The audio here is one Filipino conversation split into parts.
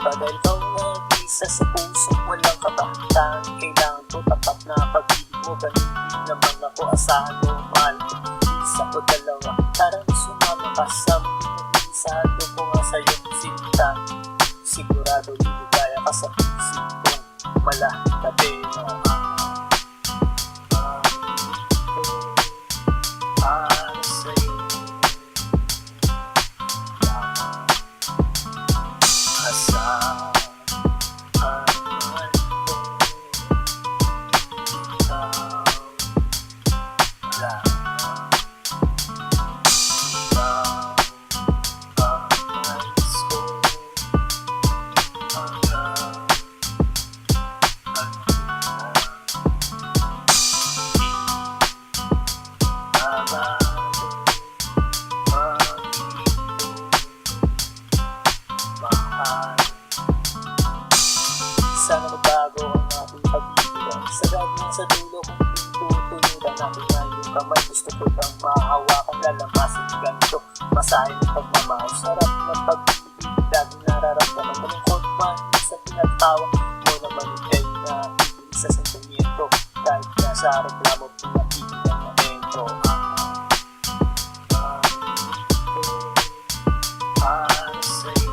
ka dahil ikaw nag-isa sa puso, walang kabataan. Kailangan ko tapat na pag-ibig mo, ganun din naman ako. Asahan mo, mahal ko, isa ko dalawa. Tara sumama ka sa mag-isado ko nga sa'yo sinta. Sigurado liligaya ka sa puso ko, malaki na para sa'yo. Asahan sana magbago ang ating pag-ibigan. Sagad mo sa dulo kung pintutunuran aking ngayong kamay. Gusto ko bang mahawakan, lalamasin ganito, masahin ng pagmamahal. Sarap ng pag-ibig, laging nararamdaman. Malungkot man sa pinagtawa mo naman ikay na sa sentimiento. Kahit nasa reklamo, pinakitigan na entro. Para sa'yo.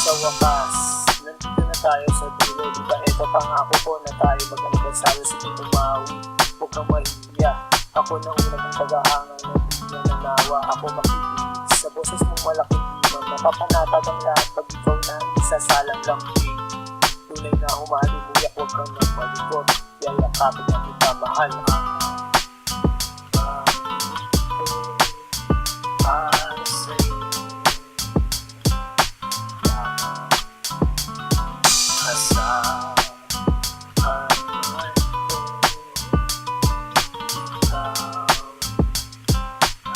Sa wakas, nandito na tayo sa dulo. Diba ito pangako ko na tayo mag-anibersaryo. Sige tumawi, huwag kang mahiya. Ako na una mong pag-ahangan ng bigyan ng nawa. Ako makikinig sa boses mong malaking imang. Napapanatag ang lahat pag ikaw na isasalang lambing. Tunay na umalimuyak, huwag kang nang malikot. Yayakapin na kita mahal. Para sa'yo. Asahan ko, ikaw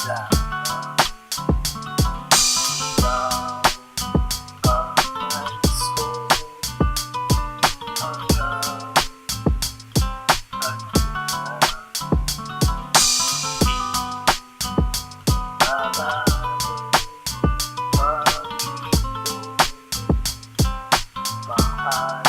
lang. Ikaw ang nais ko hanggang mahal.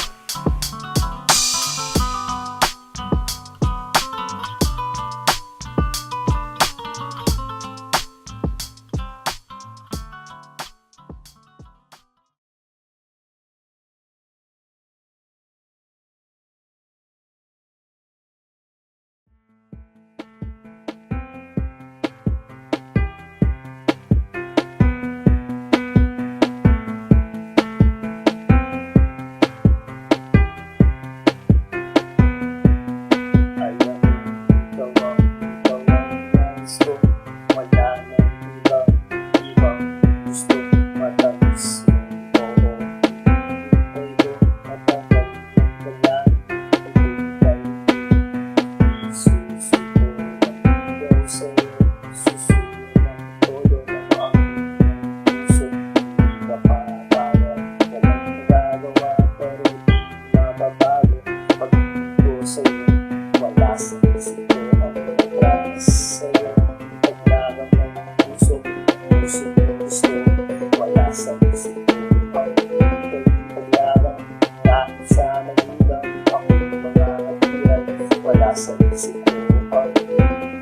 Sa isip ko ang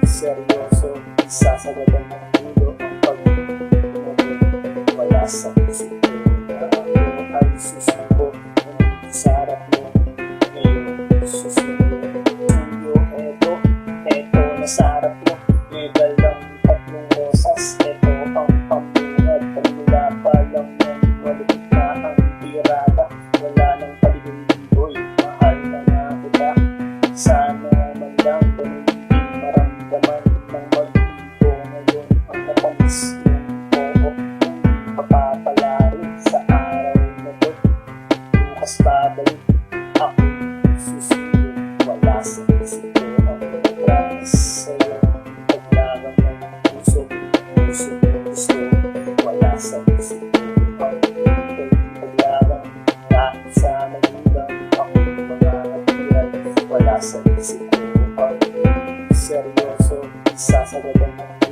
seryoso, sasagadan ng ulo ang pag-ibig. Wala sa isip ko na ako ay susuko ng sarap mo. Ngayon susuko tuyo, eto na sa harap mo. May dalang tatlong rosas, eto ang pamungat. Pagmula pa lang ng malupit na ang tirada. Wala nang paligong-ligoy, mahal na nga kita. Sana man lang ganun din maramdaman ng mag-ibig ko ngayon.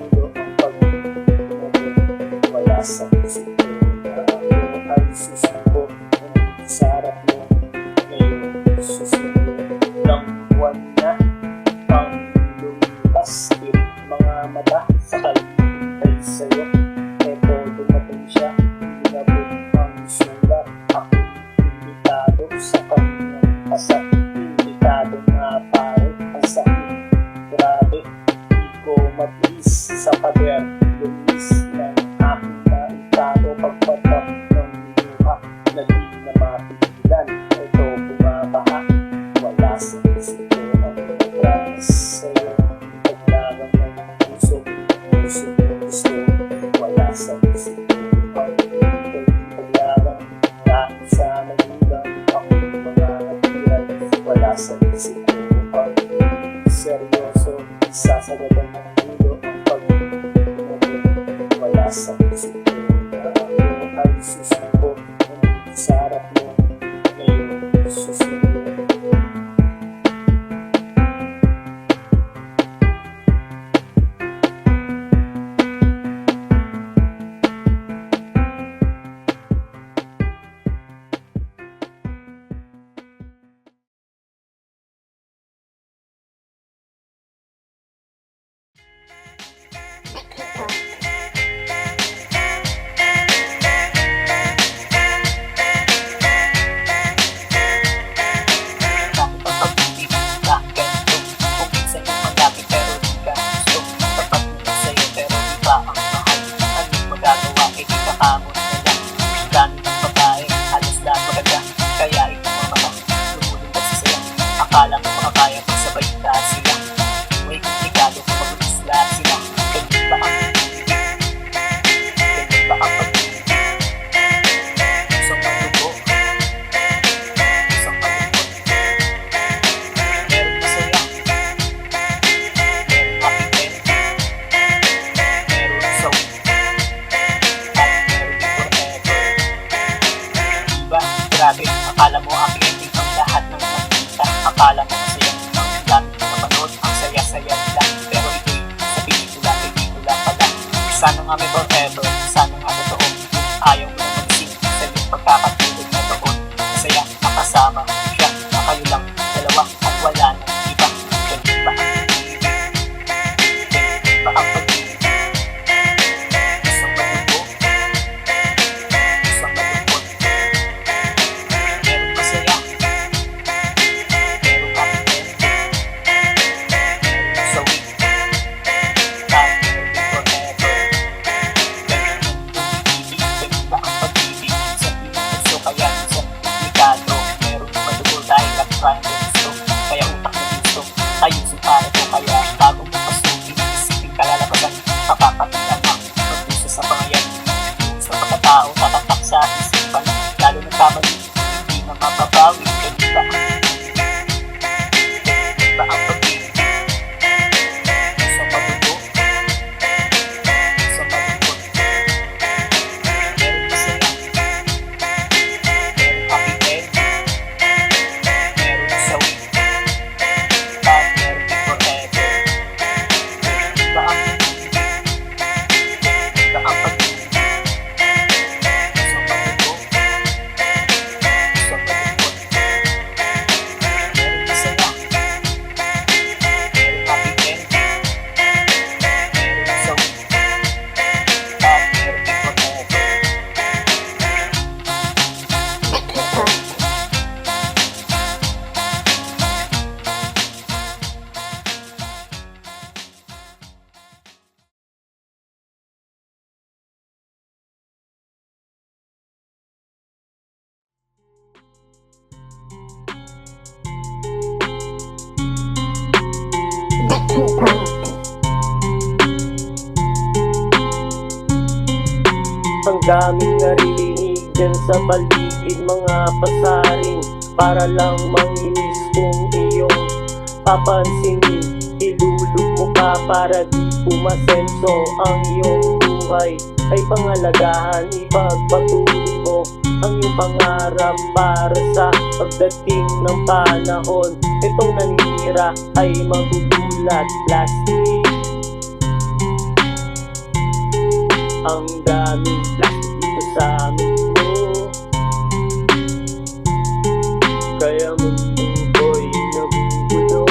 mundo ang pag-ibig. Wala sa isip ko na ako ay susuko. Nandito sa harap mo ngayon, susuko ng buwan na pang lumipas. Tirik mga mata sa kalibay sa'yo. Eto dumating siya, inabot ang sulat. Ako imbitado sa kanyang kasal. Imbitado nga pare, ang sakit. Grabe, di ko matiis sa pader. Lumis ng aking naitado. Pagpatak ng luha na di na mapigilan. Ito bumabaha, wala sa isip ko ang nagras sa'yo. Paglagang ng puso, puso ko gusto. Wala sa isip ko ang paglagang. Dahil sa nagulang ako mga natiran. Wala sa isip ko ang seryoso. Isasagadan ng mundo ang pag-ibig. Wala sa isip ko na ako ay susuko. Nandito sa harap mo ngayon, susuko. Akala mo makakaya pag sabay taas sila. May komplikado kung magulis lahat sila. Ganyan ba ang pag-ibig? Ganyan ba ang pag-ibig? Isang malubo, isang malungkot. Meron masaya, meron happy end, meron sawi, at meron din forever. Diba? Grabe, akala mo happy ending ang lahat ng nakita. Akala mo masaya ang dami ng mapanood, ang saya-saya nila. Pero ito'y sa pelikula pala. Sana nga may forever, sana nga totoo. Ayaw mo na mag-sing sa iyong pagkakatulog na doon. Masaya, makasama siya, na kayo lang dalawa at wala nang iba. Ganyan ba ang pag-ibig? Ganyan ba ang pag-ibig? Isang malubo, isang malungkot. Meron masaya, meron happy end, meron sawi, at meron din forever. Ganyan ang pag-ibig, ganyan ba ang pag-ibig? Minsan inuuso, kaya minsan komplikado. Meron madugo dahil ang triangle gusto, kaya utak na gusto ayusin para ko. Kaya bago mo pasukin, isipin kalalabasan, makakatilan na magpuso sa pangayan. Yung sa pagkatao, tatatak sa isipan, lalo ng kamali, hindi na mababawi. Ganyan ba ang pag-ibig? Ganyan ba ang pag-ibig? Isang mabuto, isang malungkot. Meron masaya, meron happy end, meron sawi, at meron din forever. Ganyan ba ang pag-ibig? Ganyan ba ang pag-ibig? Isang mabuto, isang malungkot. Meron masaya, meron happy end, meron sawi, at meron din forever. Ang daming naririnig dyan sa paligid, mga pasaring para lang manginis kung iyong papansinin. Ilulog mo ka para di pumasenso. Ang iyong buhay ay pangalagahan, ipagpatuloy mo ang iyong pangarap para sa pagdating ng panahon. Itong naninira ay magugulat, plastic. Ang daming plastic dito sa mundo, kaya mundo ko'y nagugulo.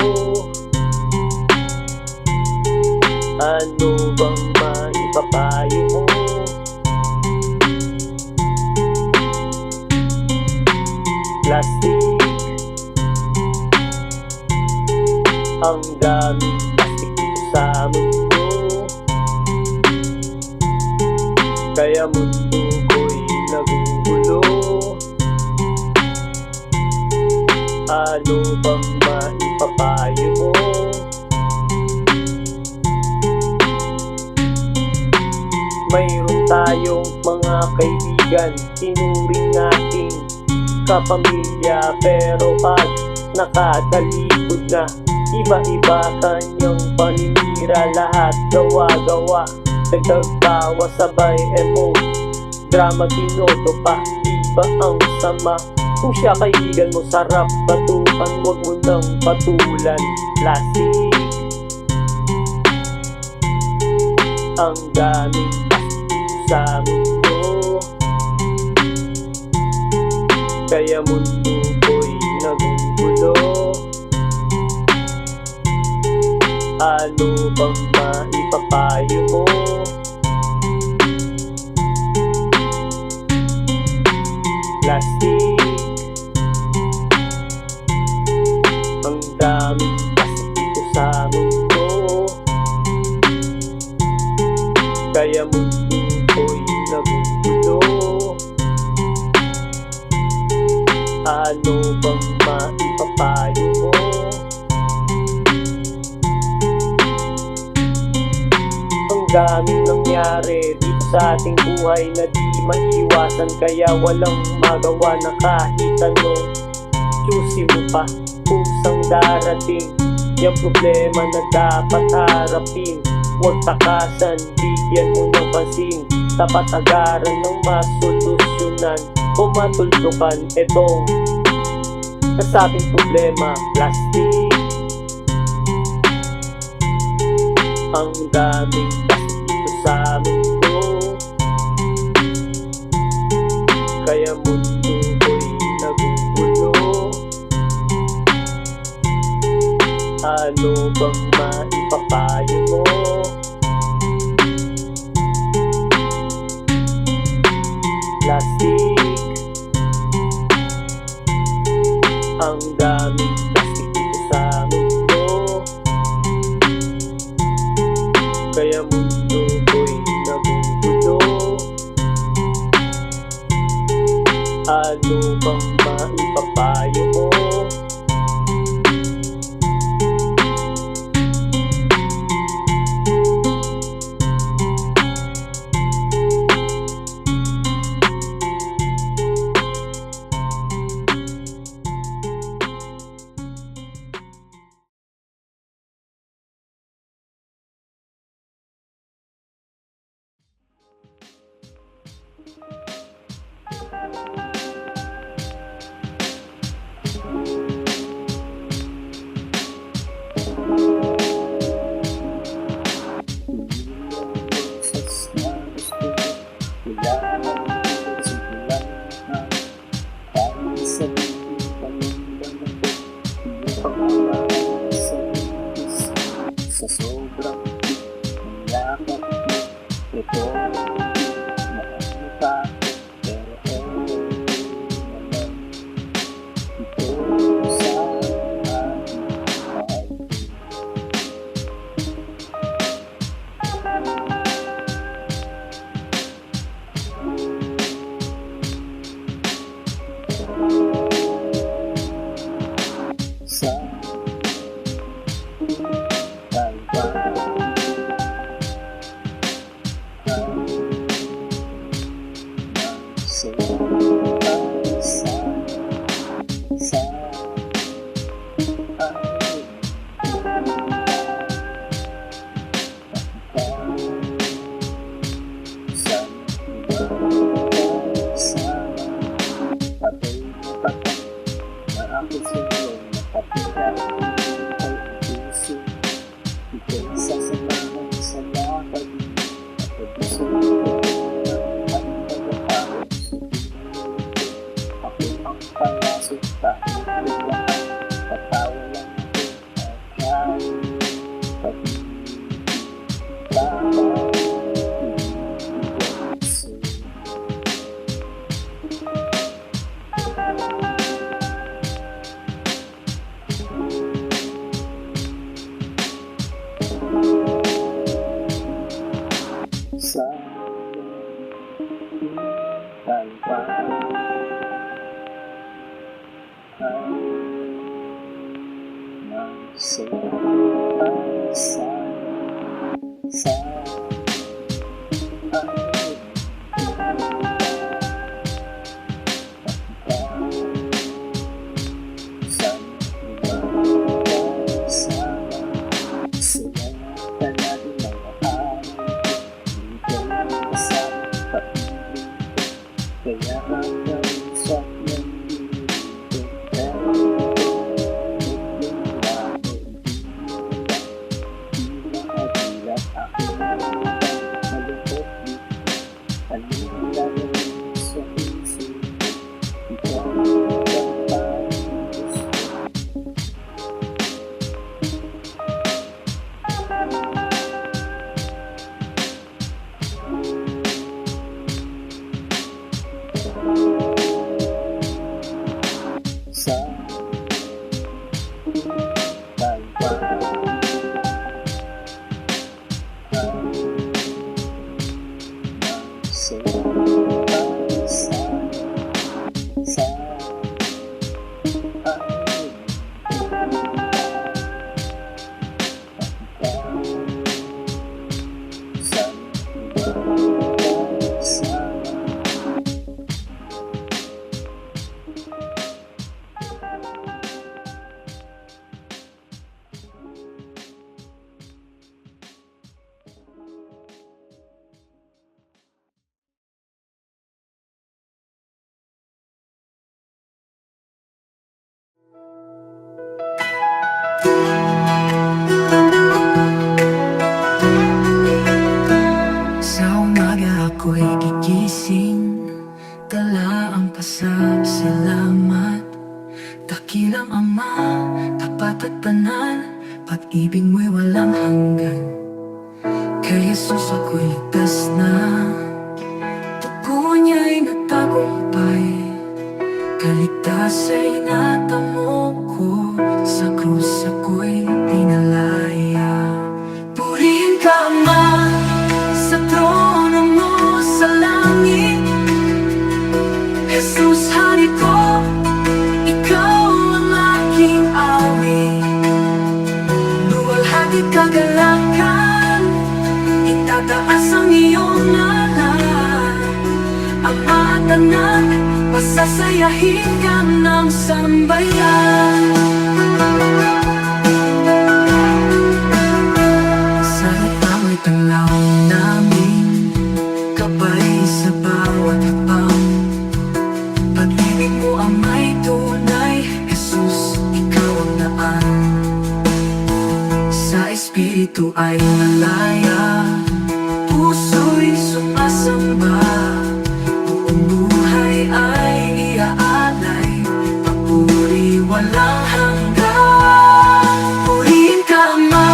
Ano bang maipapayo mo? Plastic, ang daming plastic dito sa mundo, kaya mundo ko'y nagugulo. Ano bang maipapayo mo? Mayroon tayong mga kaibigan, tinuring nating kapamilya, pero pag nakatalikod na, iba-iba kanyang paninira, lahat gawa-gawa, nagtagtawa sabay emote, drama tinoto pa, iba ang sama. Kung siya kaibigan mo, sarap batukan, huwag mo nang patulan. Plastic, ang daming plastic sa mundo, kaya mundo ko'y nagugulo. Ano bang maipapayo mo? Plastic, ang daming plastic dito sa mundo, kaya mundo ko'y nagugulo. Ano bang maipapayo mo? Ang daming nangyari dito sa ating buhay na di maiiwasan, kaya walang magawa na kahit ano. Choosy mo pa kusang darating, yung problema na dapat harapin. Huwag takasan, bigyan mo ng pansin, dapat agaran ng masolusyonan o matultukan itong nasabing problema. Plastic, ang daming plastic dito sa mundo, kaya mundo ko'y nagugulo. Ano bang maipapayo mo? Plastic, ang daming plastic dito sa mundo, kaya mundo ko'y nagugulo. Ano bang maipapayo mo? Sa sobrang yakap ito, nakakita pero naman ito sa ating bahay. Sa Taiwan, Kaya hanggang sa nandito pero yung bagay di mahagilap ako malungkot dito lang sa isip ikaw ang pag-ibig sa talparan sa Sa umaga ako'y gigising, tala ang pasasalamat. Dakilang Ama, tapat at banal, pag-ibig mo'y walang hanggan. Kay Jesus ako'y ligtas na, dugo niya'y nagtagumpay. Kaligtas ay natamo ko, sa krus ako'y pinalaya. Purihin ka Ama, sa trono mo sa langit. Jesus, hari ko, ikaw ang aking awit. Luwalhati kagalakan, itataas ang iyong ngalan. Ama at anak, pasasayahin ka ng sambayan. Sa itamo'y tanglaw namin, kabay sa bawat hakbang. Pag-ibig mo ang may tunay, Jesus, ikaw ang daan. Sa Espiritu ay nalaya, puso'y sumasamba. Buong buhay ay iaalay, papuri walang hanggan. Purihin ka Ama,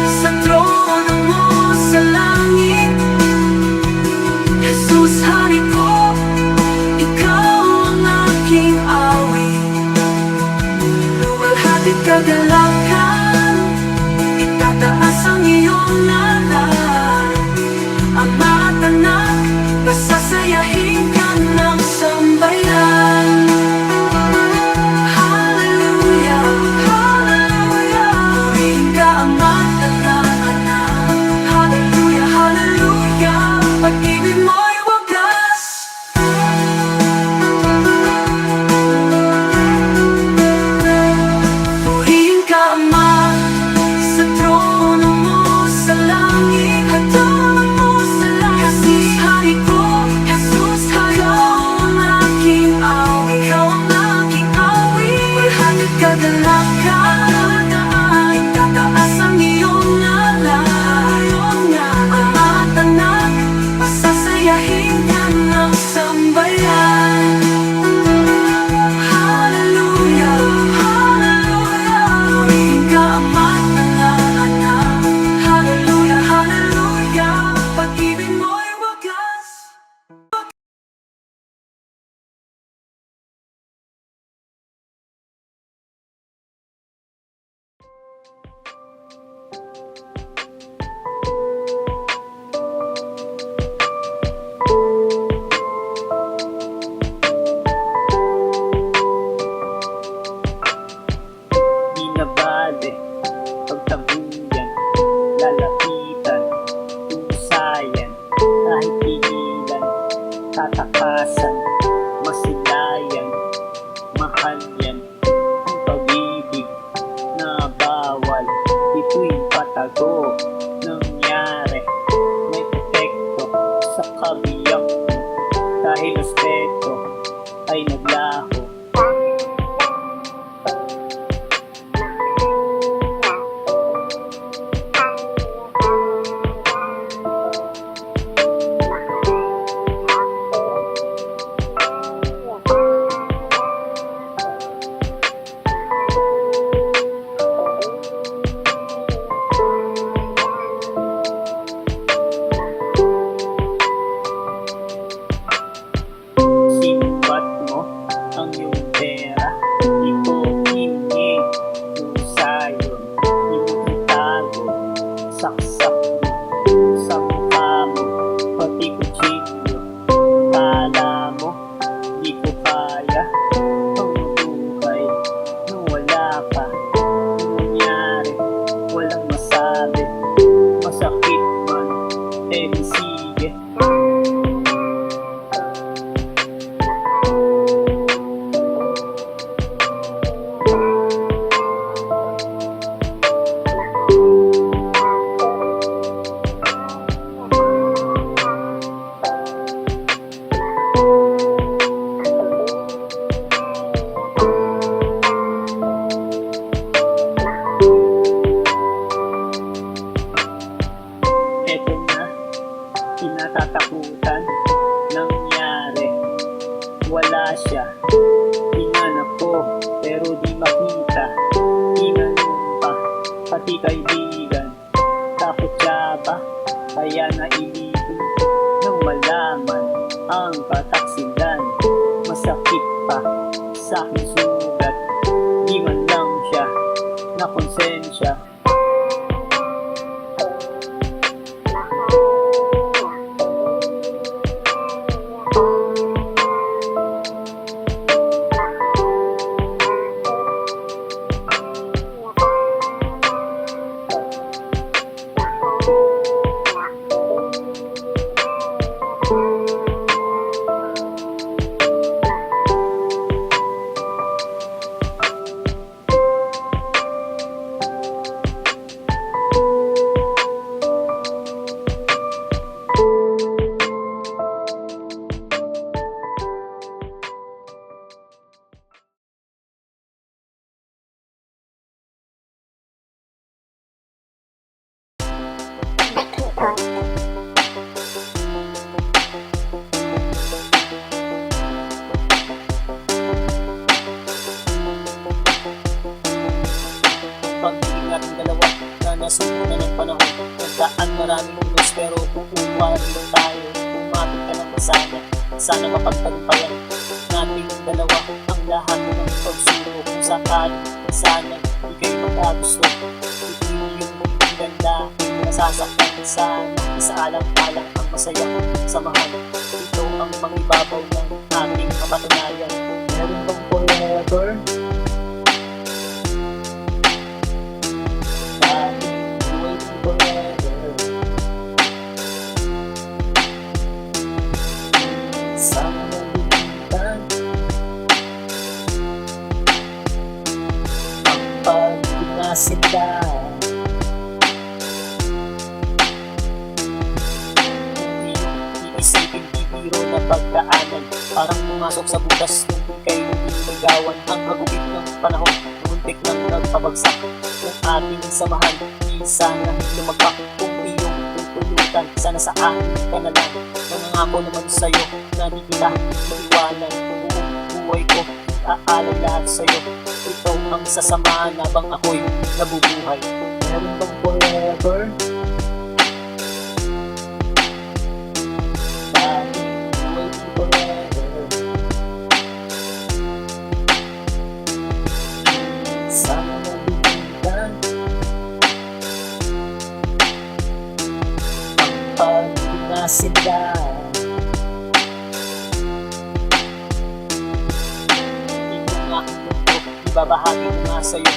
sa trono mo sa langit. Jesus, hari ko, ikaw ang aking awit. Luwalhati't kagalakan, itataas ang iyong ngalan. Ama at anak, pasasayahin ka ng sambayan. Hallelujah, hallelujah. Purihin ka Ama at anak. Hallelujah, hallelujah. Pag-ibig mo'y wagas. Purihin ka Ama, sa trono mo sa langit. Hagdanan mo sa langit. Jesus, hari ko, Jesus, ikaw ang aking awit. Ikaw ang aking awit. Walhati't kagalakan, itataas ang iyong ngalan. Ama at anak, pasasayahin ka ng sambayan. Hallelujah, hallelujah. Purihin ka Ama at anak. Hallelujah, hallelujah. Pag-ibig mo'y wagas. di na bale pagtabuyan, lalapitan, usayan, kahit pigilan, tatakasan, masilayan, mahal yan ang pag-ibig na bawal. Ito'y patago, nangyari, may epekto sa kabiyak dahil sige. Eto na, kinatatakutan, nangyari. Wala siya, hinanap ko, pero di makita. Tinanong pa, pati kaibigan. Takot siya ba? Kaya nailibin nang malaman ang kataksilan. Masakit pa sa aking sugat, di man lang siya na konsensya. Pag-ibig natin dalawa na nasunog na ng panahon. Nagdaan maraming ulos pero kukuha rin tayo. Umapit ka lang sana, sana mapagtagumpayan nating dalawa ang lahat ng pagsuro. Kung sakali, sana di kayo magkagusto. Ito yung ganda, nasasaktan sana. Isaalang-alang ang masaya samahan. Ito ang mangibabaw ng ating kapatunayan. Meron bang forever? Sila kung iisipin bibiro na pagdaanan, parang pumasok sa butas nung ika'y niligawan. Ang hagupit ng panahon, muntik nang nagpabagsak ng ating samahan. Di sana lumagpak kung iyong tutulutan, sana sa akin ka na lang. Nangangako naman sa'yo na di kita iiwanan. Buong buhay ko aalay lahat sa'yo. Ito ang sasamahan habang ako'y nabubuhay. Meron bang forever? Bakit waiting forever? Sana nabigyan ang pag-ibig na sila. Ibabahagi ko nga sa'yo,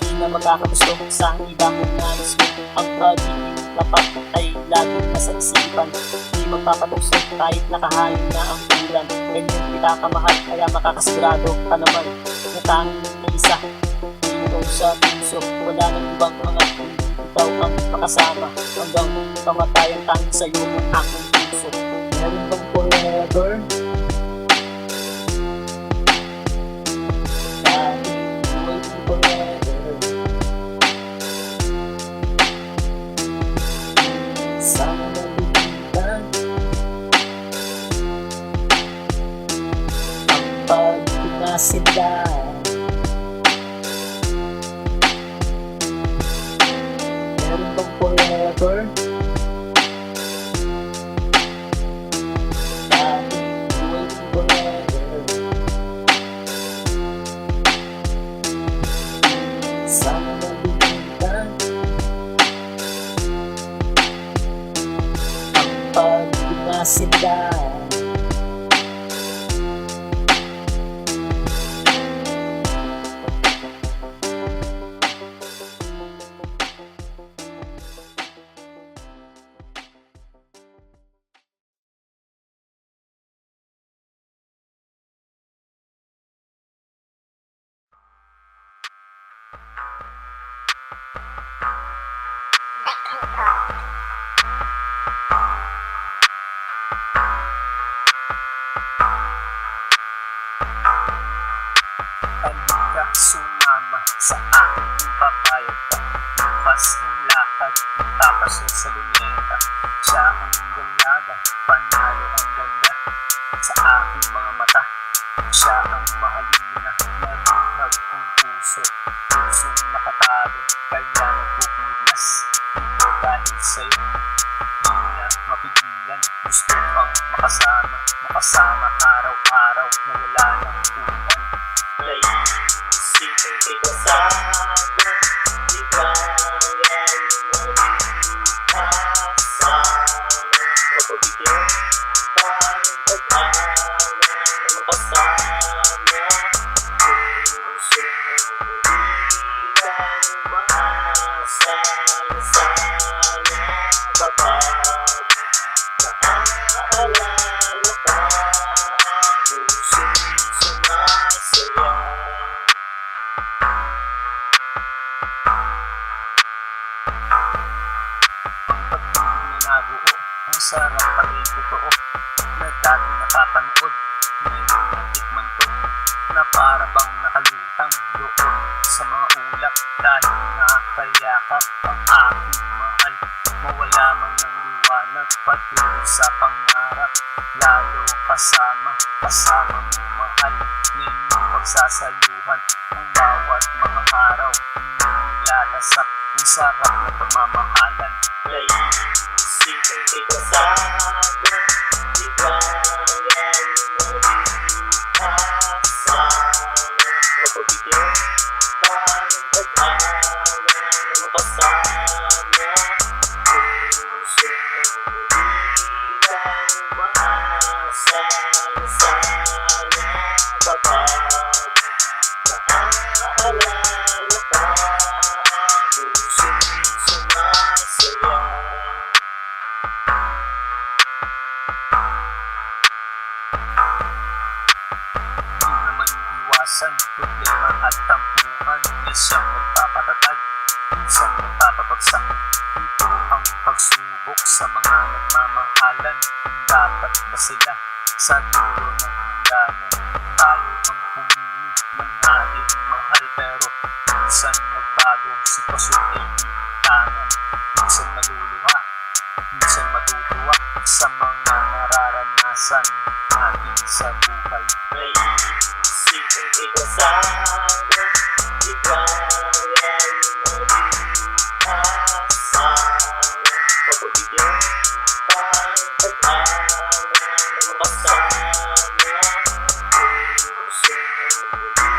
di na magkakagusto sa iba kong nais ko. Ang pagiging tapat ay laging nasa isipan, di magpapatukso kahit nakahain na ang ulan. Ganyan kita kamahal, kaya makakasigurado ka naman na tanging isa. Dito sa puso, wala nang ibang mga hindi ikaw ang makasama. Hanggang kamatayan tanging sa'yo ang aking puso. Meron bang forever? Sana nabigyan ang pag-ibig na sila. Meron bang forever? Bakit waiting forever? Sana nabigyan pag-ibig na sila. papayag ka. Bukas ng lakad, tapos sa luneta. Siya ang dalaga, panalo ang ganda. Sa aking mga mata, siya ang mahalina. Nabuhag ang puso, pusong nakatago. Kaya nagpupumiglas, ito dahil sa'yo. Di na mapigilan, gusto pang makasama. Makasama araw-araw na wala ng ulan. Naisipin kita sana, ligayan mo kasama. Mapabigyan pa ng pag-asa na makasama. Puso di kang maasa na sana kapag naaalala ka. Puso'y sumasaya. Nabuo, ang sarap pala'y totoo na dati napapanood. Ngayon natikman ko na para bang nakalutang doon sa mga ulap. Dahil nakakayakap ang aking mahal, mawala man ng liwanag patuloy sa pangarap. Lalo kasama mo mahal, na inyong pagsasaluhan ang bawat mga araw. Inyong lalasap ang sarap na pagmamahalan. Naisipin kita sana, ligayan mo kasama. Mapabigyan pa ng pag-asa na makasama. Puso di kang maasa na sana kapag naaalala ka. Puso'y sumasaya. Di naman iwasan problema at tampuhan na siyang nagpapatatag, minsan nagpapabagsak. Ito ang pagsubok sa mga nagmamahalan. Kung dapat ba sila sa dulo ng hangganan? Tayo ang pumili ng ating mahal, pero minsan nagbago, sitwasyon ay itangan. Minsan maluluha, minsan matutuwa sa mga nararanasan natin sa buhay. Naisipin kita sana, ligayan mo kasama. Mapabigyan pa ng pag-asa na makasama. Puso di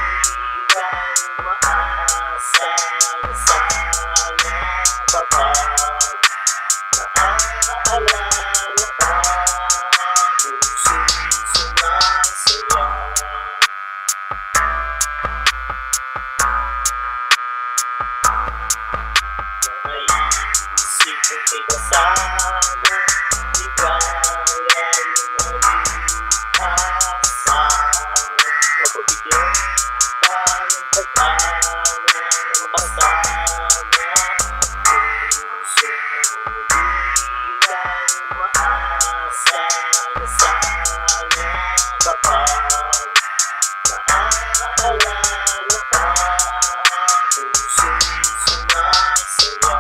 kang maasa na sana kapag naaalala ka. Puso'y sumasaya. Naisipin kita sana, ligayan mo kasama. Mapabigyan pa ng pag-asa na makasama. Puso di kang maasa na sana kapag naaalala ka. Puso'y sumasaya.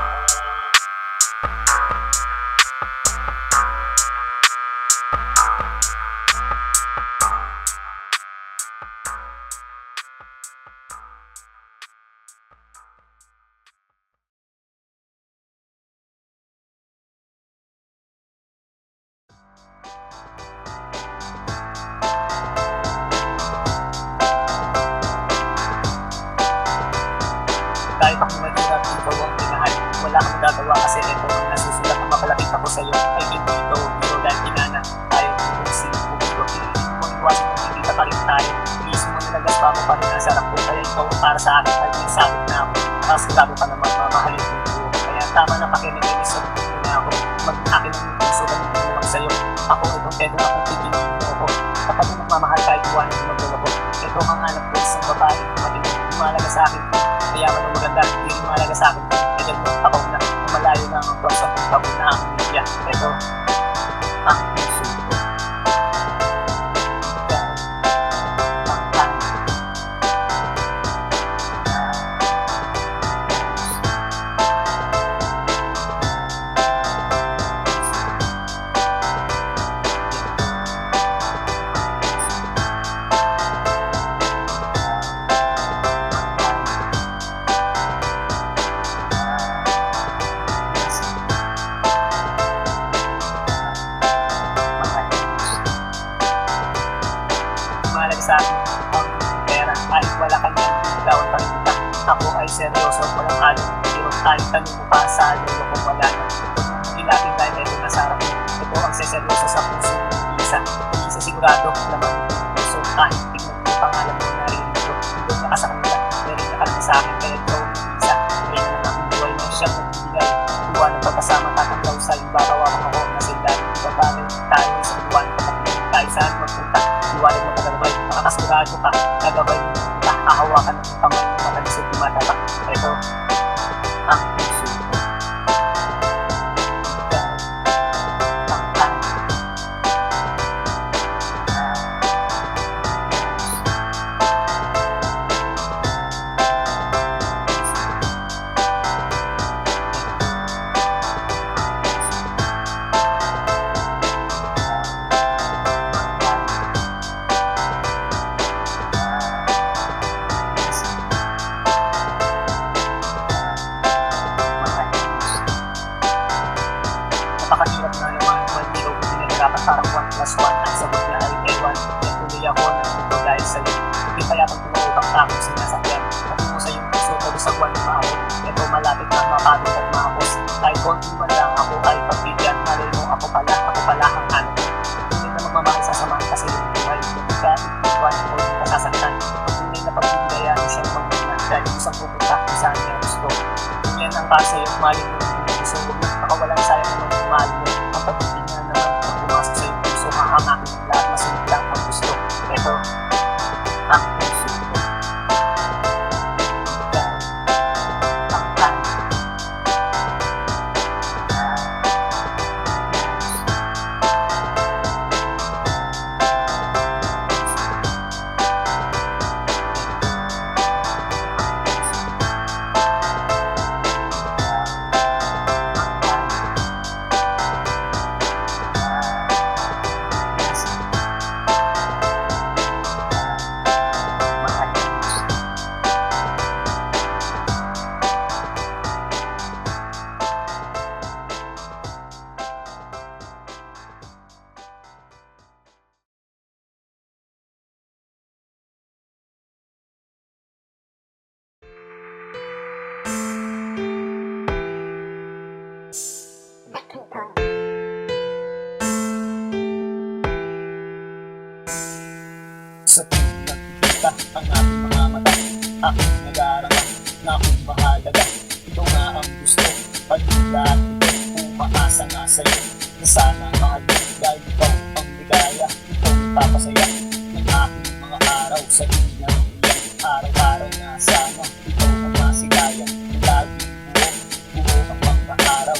Kahit ako mahirap, ikaw ang minahal. Wala kang magagawa kasi ito ang nasusulat ang mapalapit ako sa'yo. Ay hindi ito, biro dahil inana. Tayo bubuksin, bubiro. Hindi mo iwasan kung hindi pa rin tayo. Iisip mo nalagas pa mo pa rin ang sarap ko. Kaya ikaw para sa akin ay may sakit na ako. Tapos gago ka naman mamahalin ko buo. Kaya tama na pakinig sa buo na ako. Mag-akin ang puso na hindi lang sa'yo. Ako itong tedo akong pipiliin mo ako. Kapag mo magmamahal kahit iwanan mo magdala ko. Ito ang hanap ko isang babae kumating. Lumalaga sa akin. Mayaman ang maganda, hindi rin malaga sa akin. Edad mo, tapaw na, malayo na ang buwan sa pagpapag na ang media. Ito, ang puso ko. Ikaw, ang tanong. sa akin ang pera. Kahit wala ka niyan, bitawan pa rin kita. Ako ay seryoso, walang halong biro. Kahit tanong mo pa sa lolo kung wala na. Ilapin dahil ito nasa harap mo. Ito ang seseryoso sa puso ng isa. Isa sigurado naman yung puso. Kahit tingnan mo yung pangalan mo na rin ito. Hindi na ka sa kanila, meron na ka lang sa akin. Kaya ikaw ang isa. Kaya na lang ang buhay na siyang nagbibigay. Iwan ang pagkasama, tatanggaw sa iba. Kawawa ako na sila. Ibabalik tayo sa iwan. Kapatid tayo saan magpunta. Iwanan mo tagalabay. Makakasigurado ka. Nagabay mo. Nakahawakan ng pangay mo. Matalisod yung mata. Ito ang puso. Napakahirap na naman, hindi ko pinagkakapat parang 1+1 ang sagot niya ay ewan. Kaya tuloy ako nandito dahil sa'yo. Hindi kaya pag tumawag ang akong sinasakyan. Patungo sa iyong puso, pag-usagwan ng maawag. Ito malapit na mapagod at mahapos. Kahit konti man lang ako ay pagbibigyan. Malay mo ako pala ang ano. Hindi na magmamahal sa samahan kasi yung buhay. Kaya iwan ko yung kasasaktan. Ang tunay na pagbibigaya ay siyang panguna. Dahil isang pupunta kung saan niya gusto. Yan ang kasi yung mali mo ng puso. Huwag na pakawalan sayang naman yung mahal mo. Ang pag-ibig na naman ang pumasok sa iyong puso. Ang aking lahat masunod lang ang gusto. Ito ang puso ko. Ikaw ang akin. Sa tuwing nagkikita ang ating mga mata, aking nag-aarama na kung mahalaga. Ito nga ang gusto, pag-ila at ito, umaasa nga sa'yo. Na sana mahal mo dahil ikaw ang ligaya, ikaw ang papasaya ng aking mga araw. Sa tuwing ng iyan, araw-araw na sana ikaw ang masigaya. Laging buo ang mga araw.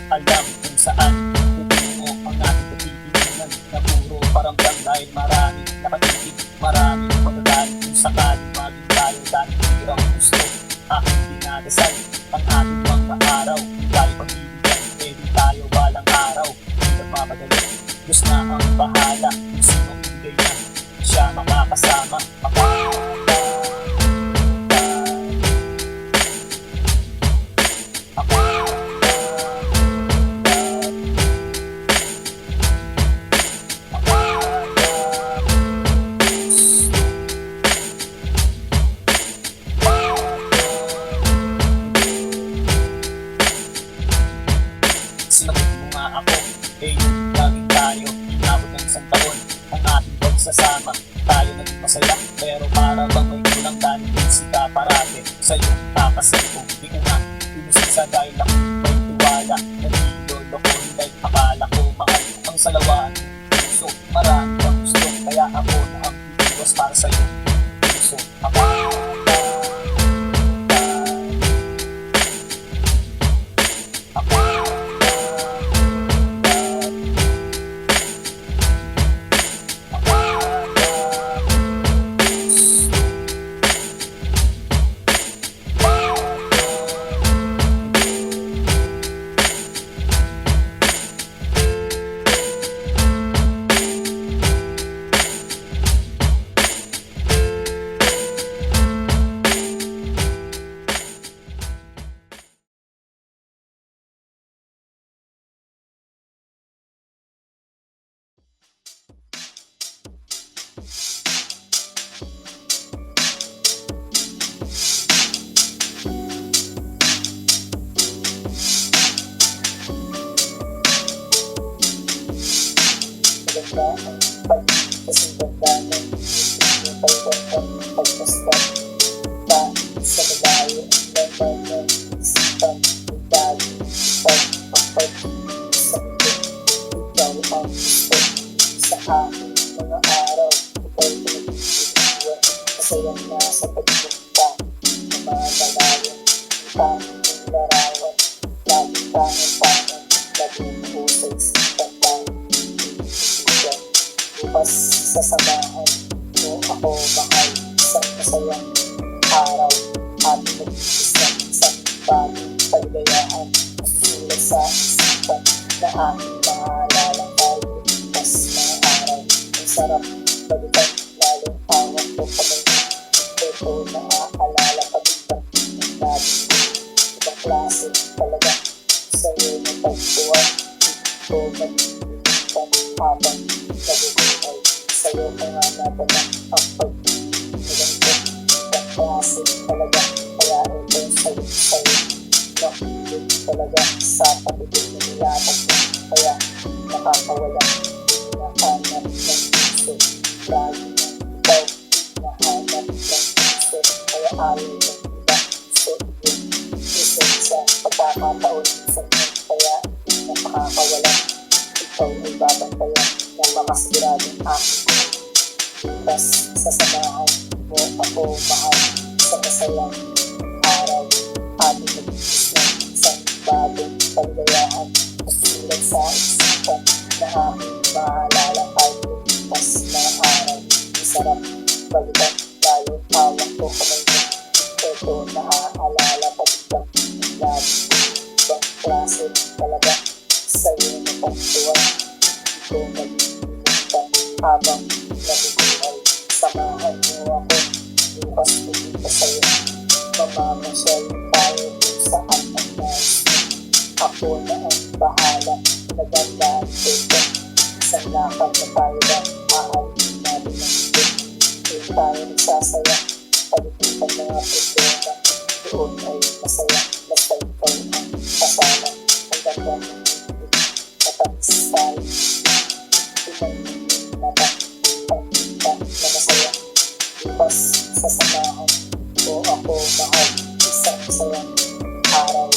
Alam kung saan pupungo ang ating pagtitinan na puro paramdam dahil maraming nakatitig, maraming magagaling kung sakaling maging tayo dahil hirang gusto. Aking dinadasal ang ating mga araw dahil pagbibigyan, pwede tayo balang araw. Hindi nagmamadali, Diyos na ang bahala kung sino bigay na siya makakasama. Sinagot mo nga ako, laging tayo, inabot ng isang taon ang ating pagsasama. Tayo naging masaya, pero para bang may kulang dahil busy ka parate sa iyong takas ko. Di ko nga pinusin sa dahil ako may tiwala. Nagilolo ko dahil akala ko mahal ang salawaan puso. Marami ang gusto, kaya ako na ang pinuwas para sa iyong puso. tangan-tangan, laging usay sa tandaan. Bukas sasamahan mo ako mahal, isang masayang araw, ating mag-isang isang bagong kaligayahan. Masusulat sa isipan na aking maalala tayo, bukas mga araw. Ang sarap balikan, lalong awat ko kamay. Ito naaalala pagkat ng dati. Ibang klase talaga sa'yo na pagkuhan. Ito mag-iipan habang nabubuhay. Sa'yo ka nga nadala ang pag-iipan. Ibang klase talaga, kaya ito sa'yo. Nakilig talaga sa pag-ibig na nilapag mo. Kaya nakakawala, nahanap ng puso. Lagi ng ikaw, nahanap ng puso. Kaya ayaw ng iba, so yun. Isa sa pagkakataon sa inyo. Kaya napakakawala. Ikaw ay babantayan ng makasigiradong aking. Bukas sasamahan mo ako mahal sa masayang araw. Ating mag-iis ng isang bagong kaligayahan. Masulat sa isipan na aking maalala tayo. Bukas na araw, masarap balikan, lalo tawag ko kamay mo. Ito naaalala pagkat ng lagi. Ibang klase talaga sa'yo na pagtuwan. Ito mag-iipan habang nabubuhay. Samahan mo ako, bukas pupunta sa'yo. Mamamasyal tayo kung saan ang nais mo. Ako na ang bahala, nagandaan ko ito. Isang lakad na tayo lang, aalin natin ng ito. Doon tayo nagsasaya, palipitan mga problema. Doon ay masaya, basta ikaw ang kasama. Ang ganda ng ibig, matamis tayo. Pinag-ibig na ba, pagkita na masaya. Bukas sasamahan ko ako mahal, isang masayang araw.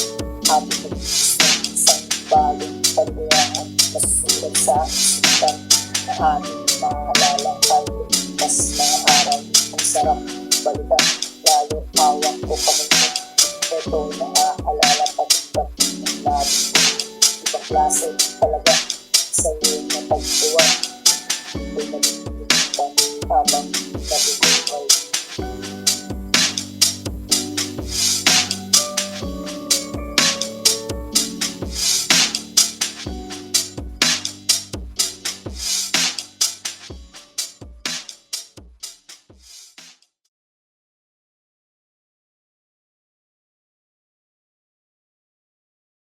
Ating mag-iis ng isang bagong kaligayahan. Masusulat sa isipan na ating maalala tayo. Bukas mga araw, ang sarap balikan, lalo awang ko kamay mo. Ito naaalala pagkat ng labi. Ibang klase talaga sa'yo na pagtuwan. Ito nag-iipan habang nabubuhay.